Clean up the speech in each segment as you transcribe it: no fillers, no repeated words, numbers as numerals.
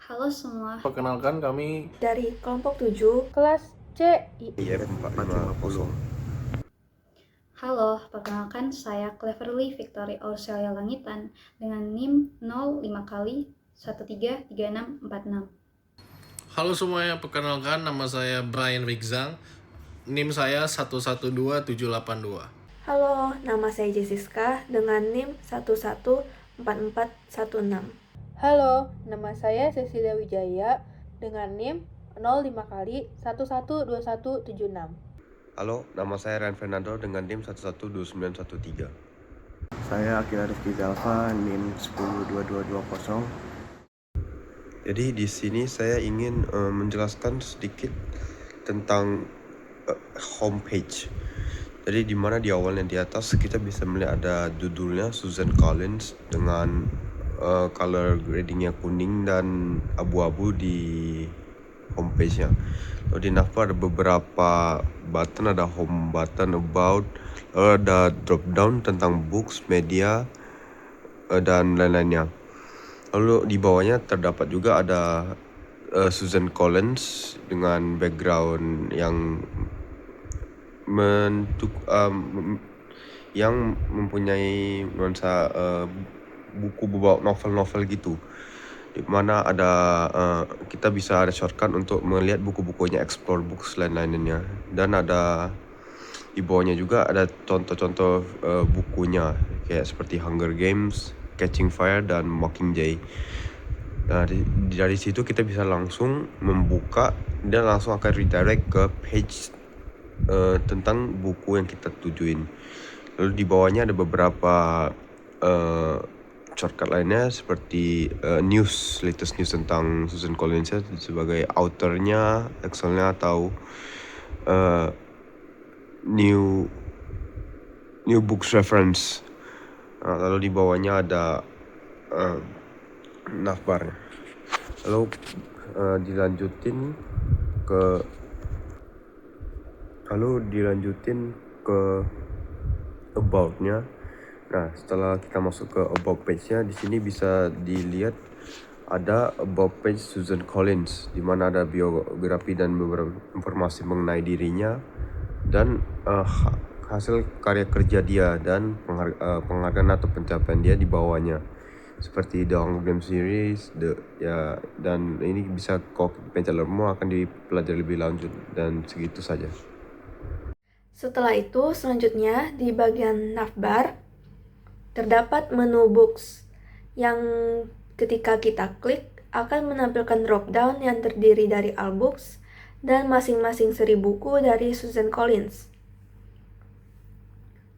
Halo semua, Perkenalkan kami dari kelompok 7 kelas C. IF 450. halo, perkenalkan saya Cleverly Victoria Aurelia Langitan dengan NIM 05 kali 133646. Halo semuanya, perkenalkan nama saya Brian Wigzang. NIM saya 112782. Halo, nama saya Jessica dengan NIM 114416. Halo, nama saya Cecilia Wijaya dengan NIM 05 kali 112176. Halo, nama saya Ryan Fernando dengan NIM 112913. Saya Akila Rizky Zalfa, NIM 102220. Jadi di sini saya ingin menjelaskan sedikit tentang homepage. Jadi di mana di awalnya di atas kita bisa melihat ada judulnya Susan Collins dengan color gradingnya kuning dan abu-abu di homepage-nya. Lalu di navbar ada beberapa button, ada home button, about, lalu ada drop down tentang books, media, dan lain-lainnya. Lalu di bawahnya terdapat juga ada Susan Collins dengan background yang mempunyai nuansa buku berbau novel-novel gitu, di mana ada kita bisa ada shortcut untuk melihat buku-bukunya, explore books lain-lainnya, dan ada di bawahnya juga ada contoh-contoh bukunya kayak seperti Hunger Games, Catching Fire, dan Mockingjay. Nah, dari situ kita bisa langsung membuka dan langsung akan redirect ke page tentang buku yang kita tujuin. Lalu di bawahnya ada beberapa shortcut lainnya seperti latest news tentang Susan Collins sebagai authornya, Excelnya, atau new books reference. Lalu di bawahnya ada navbar. Lalu dilanjutin ke about-nya. Nah, setelah kita masuk ke about page-nya, di sini bisa dilihat ada about page Susan Collins, di mana ada biografi dan beberapa informasi mengenai dirinya dan hasil karya kerja dia dan penghargaan atau pencapaian dia di bawahnya, seperti The Hunger Games series, dan ini bisa kalau pencapaianmu akan dipelajari lebih lanjut, dan segitu saja. Setelah itu, selanjutnya di bagian navbar terdapat menu books yang ketika kita klik akan menampilkan drop down yang terdiri dari all books dan masing-masing seri buku dari Susan Collins.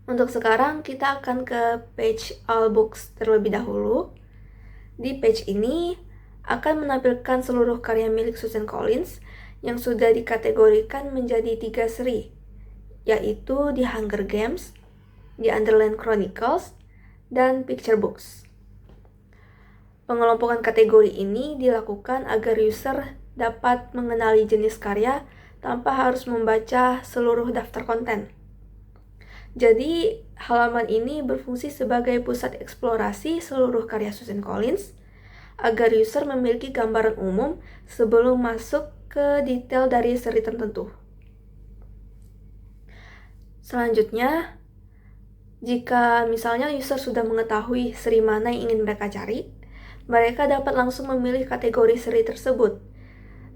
Untuk sekarang kita akan ke page all books terlebih dahulu. Di page ini akan menampilkan seluruh karya milik Susan Collins yang sudah dikategorikan menjadi 3 seri, yaitu The Hunger Games, The Underland Chronicles, dan Picture Books. Pengelompokan kategori ini dilakukan agar user dapat mengenali jenis karya tanpa harus membaca seluruh daftar konten. Jadi, halaman ini berfungsi sebagai pusat eksplorasi seluruh karya Susan Collins agar user memiliki gambaran umum sebelum masuk ke detail dari seri tertentu. Selanjutnya, jika misalnya user sudah mengetahui seri mana yang ingin mereka cari, mereka dapat langsung memilih kategori seri tersebut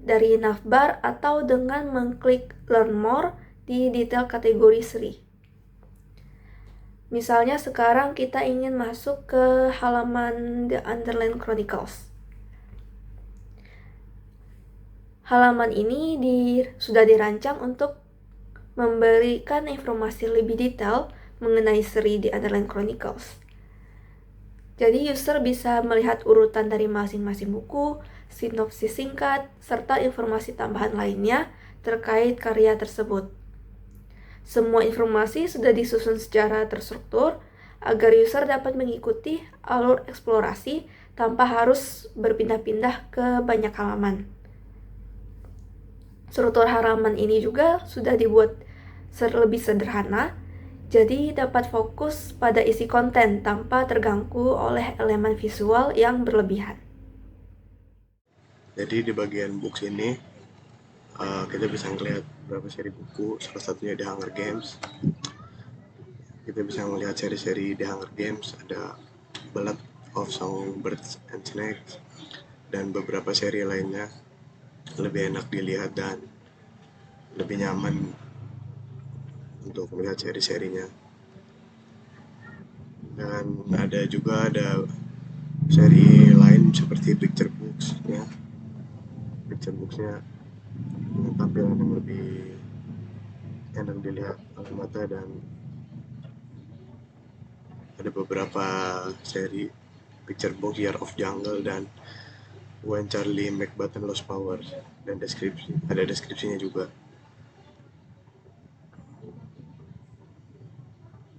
dari navbar atau dengan mengklik Learn More di detail kategori seri. Misalnya sekarang kita ingin masuk ke halaman The Underland Chronicles. Halaman ini sudah dirancang untuk memberikan informasi lebih detail mengenai seri The Underland Chronicles. Jadi user bisa melihat urutan dari masing-masing buku, sinopsis singkat, serta informasi tambahan lainnya terkait karya tersebut. Semua informasi sudah disusun secara terstruktur agar user dapat mengikuti alur eksplorasi tanpa harus berpindah-pindah ke banyak halaman. Struktur halaman ini juga sudah dibuat lebih sederhana, jadi dapat fokus pada isi konten tanpa terganggu oleh elemen visual yang berlebihan. Jadi di bagian books ini kita bisa ngeliat beberapa seri buku, salah satunya The Hunger Games. Kita bisa melihat seri-seri The Hunger Games, ada Ballad of Songbirds and Snakes, dan beberapa seri lainnya lebih enak dilihat dan lebih nyaman untuk melihat seri-serinya. Dan ada seri lain seperti picture books ya. Picture booksnya dengan tampilan yang lebih enak dilihat oleh mata, dan ada beberapa seri picture book Year of Jungle dan When Charlie McButton Lost Power, dan ada deskripsinya juga.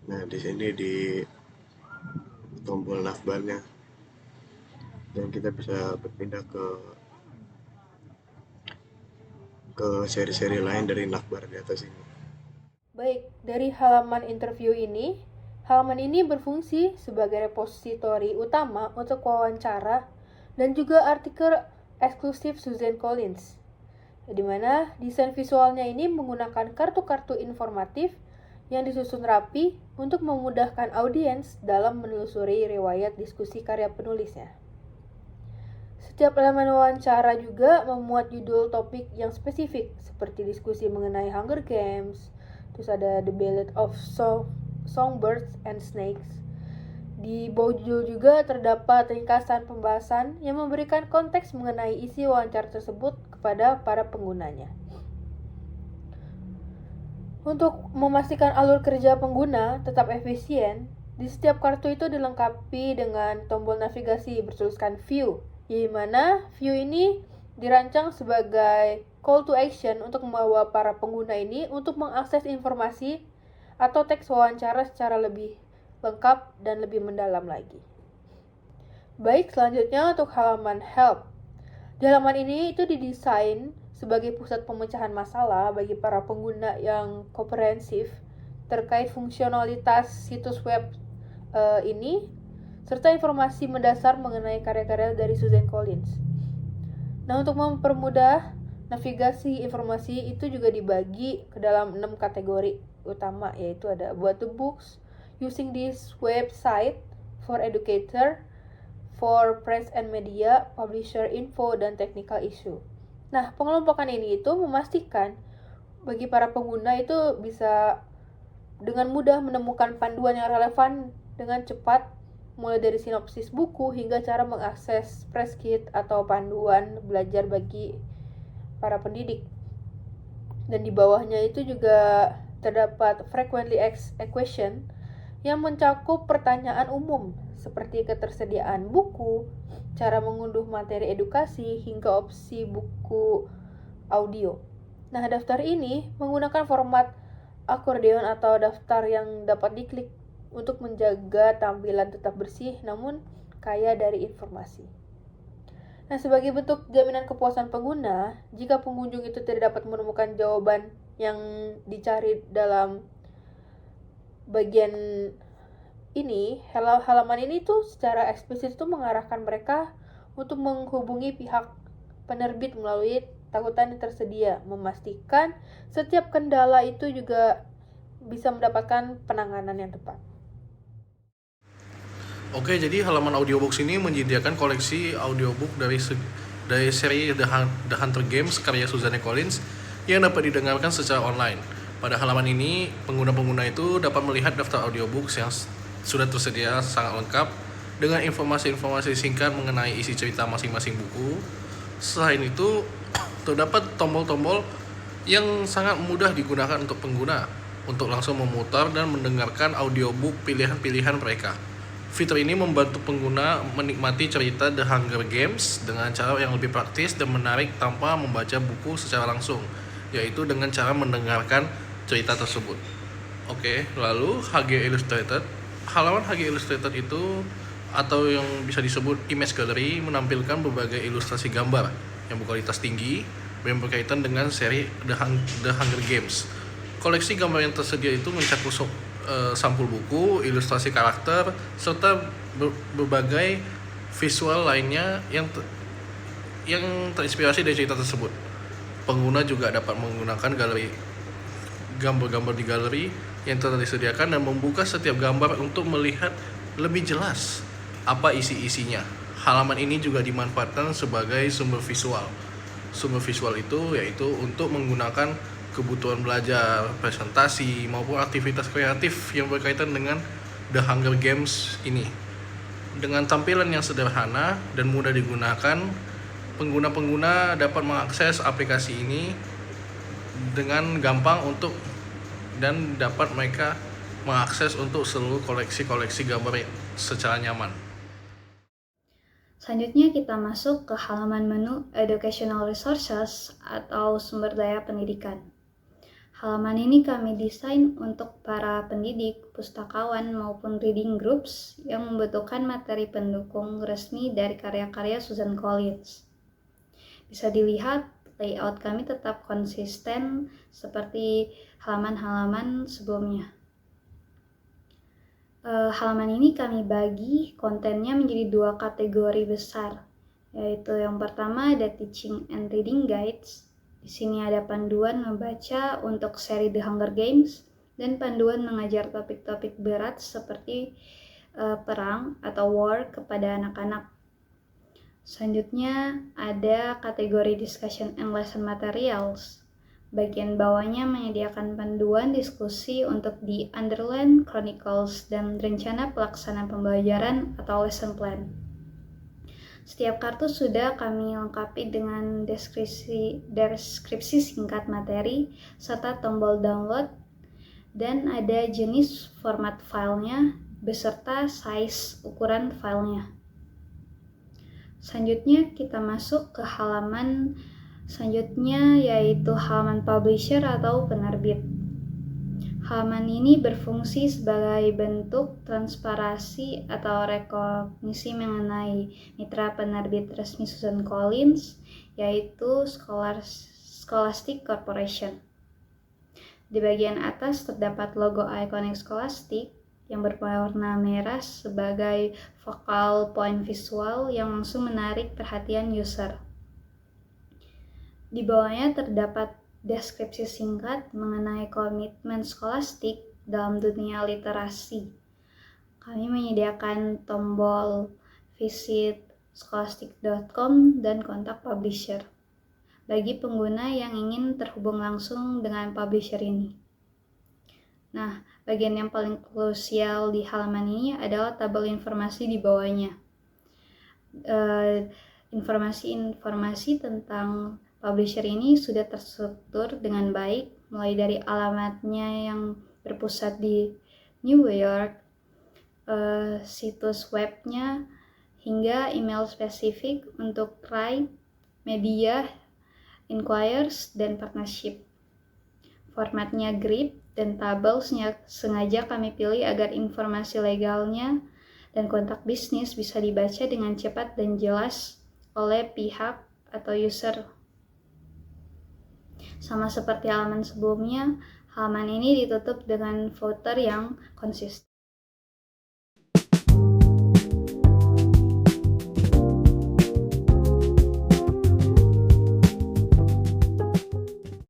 Nah, di sini di tombol navbarnya, dan kita bisa berpindah ke seri-seri lain dari navbar di atas ini. Baik, dari halaman interview ini, halaman ini berfungsi sebagai repositori utama untuk wawancara dan juga artikel eksklusif Susan Collins, di mana desain visualnya ini menggunakan kartu-kartu informatif yang disusun rapi untuk memudahkan audiens dalam menelusuri riwayat diskusi karya penulisnya. Setiap elemen wawancara juga memuat judul topik yang spesifik, seperti diskusi mengenai Hunger Games, terus ada The Ballad of Songbirds and Snakes. Di bawah judul juga terdapat ringkasan pembahasan yang memberikan konteks mengenai isi wawancara tersebut kepada para penggunanya. Untuk memastikan alur kerja pengguna tetap efisien, di setiap kartu itu dilengkapi dengan tombol navigasi bertuliskan View, di mana view ini dirancang sebagai call to action untuk membawa para pengguna ini untuk mengakses informasi atau teks wawancara secara lebih lengkap dan lebih mendalam lagi. Baik, selanjutnya untuk halaman Help. Di halaman ini itu didesain sebagai pusat pemecahan masalah bagi para pengguna yang komprehensif terkait fungsionalitas situs web ini, serta informasi mendasar mengenai karya-karya dari Susan Collins. Nah, untuk mempermudah navigasi informasi itu juga dibagi ke dalam 6 kategori utama, yaitu ada About the Books, Using this website, For Educator, For Press and Media, Publisher Info, dan Technical Issue. Nah, pengelompokan ini itu memastikan bagi para pengguna itu bisa dengan mudah menemukan panduan yang relevan dengan cepat, mulai dari sinopsis buku hingga cara mengakses press kit atau panduan belajar bagi para pendidik. Dan di bawahnya itu juga terdapat frequently asked question yang mencakup pertanyaan umum seperti ketersediaan buku, cara mengunduh materi edukasi, hingga opsi buku audio. Nah, daftar ini menggunakan format akordeon atau daftar yang dapat diklik untuk menjaga tampilan tetap bersih namun kaya dari informasi. Nah, sebagai bentuk jaminan kepuasan pengguna, jika pengunjung itu tidak dapat menemukan jawaban yang dicari dalam bagian ini, halaman ini tuh secara eksplisit tuh mengarahkan mereka untuk menghubungi pihak penerbit melalui tautan yang tersedia, memastikan setiap kendala itu juga bisa mendapatkan penanganan yang tepat. Oke, jadi halaman audiobooks ini menyediakan koleksi audiobook dari seri The Hunger Games karya Susan Collins yang dapat didengarkan secara online. Pada halaman ini, pengguna-pengguna itu dapat melihat daftar audiobooks yang sudah tersedia sangat lengkap dengan informasi-informasi singkat mengenai isi cerita masing-masing buku. Selain itu, terdapat tombol-tombol yang sangat mudah digunakan untuk pengguna untuk langsung memutar dan mendengarkan audiobook pilihan-pilihan mereka. Fitur ini membantu pengguna menikmati cerita The Hunger Games dengan cara yang lebih praktis dan menarik tanpa membaca buku secara langsung, yaitu dengan cara mendengarkan cerita tersebut. Oke, lalu HG Illustrated. Halaman HG Illustrated itu atau yang bisa disebut image gallery menampilkan berbagai ilustrasi gambar yang berkualitas tinggi yang berkaitan dengan seri The Hunger Games. Koleksi gambar yang tersedia itu mencakup sampul buku, ilustrasi karakter, serta berbagai visual lainnya yang terinspirasi dari cerita tersebut. Pengguna juga dapat menggunakan gambar-gambar di galeri yang telah disediakan dan membuka setiap gambar untuk melihat lebih jelas apa isi-isinya. Halaman ini juga dimanfaatkan sebagai sumber visual. Sumber visual itu yaitu untuk menggunakan kebutuhan belajar, presentasi, maupun aktivitas kreatif yang berkaitan dengan The Hunger Games ini. Dengan tampilan yang sederhana dan mudah digunakan, pengguna-pengguna dapat mengakses aplikasi ini dengan gampang dan dapat mereka mengakses untuk seluruh koleksi-koleksi gambar secara nyaman. Selanjutnya kita masuk ke halaman menu Educational Resources atau sumber daya pendidikan. Halaman ini kami desain untuk para pendidik, pustakawan, maupun reading groups yang membutuhkan materi pendukung resmi dari karya-karya Susan Collins. Bisa dilihat, layout kami tetap konsisten seperti halaman-halaman sebelumnya. Halaman ini kami bagi kontennya menjadi 2 kategori besar, yaitu yang pertama ada Teaching and Reading Guides. Di sini ada panduan membaca untuk seri The Hunger Games dan panduan mengajar topik-topik berat seperti perang atau war kepada anak-anak. Selanjutnya ada kategori Discussion and Lesson Materials. Bagian bawahnya menyediakan panduan diskusi untuk The Underland Chronicles dan rencana pelaksanaan pembelajaran atau lesson plan. Setiap kartu sudah kami lengkapi dengan deskripsi singkat materi serta tombol download, dan ada jenis format filenya beserta size ukuran filenya. Selanjutnya kita masuk ke halaman selanjutnya, yaitu halaman publisher atau penerbit. Halaman ini berfungsi sebagai bentuk transparansi atau rekognisi mengenai mitra penerbit resmi Susan Collins, yaitu Scholastic Corporation. Di bagian atas terdapat logo ikonik Scholastic yang berwarna merah sebagai focal point visual yang langsung menarik perhatian user. Di bawahnya terdapat deskripsi singkat mengenai komitmen Scholastic dalam dunia literasi. Kami menyediakan tombol visit scholastic.com dan kontak publisher bagi pengguna yang ingin terhubung langsung dengan publisher ini. Nah, bagian yang paling krusial di halaman ini adalah tabel informasi di bawahnya. Informasi-informasi tentang publisher ini sudah terstruktur dengan baik, mulai dari alamatnya yang berpusat di New York, situs webnya, hingga email spesifik untuk right, media, inquiries, dan partnership. Formatnya grid dan tabelsnya sengaja kami pilih agar informasi legalnya dan kontak bisnis bisa dibaca dengan cepat dan jelas oleh pihak atau user. Sama seperti halaman sebelumnya, halaman ini ditutup dengan footer yang konsisten.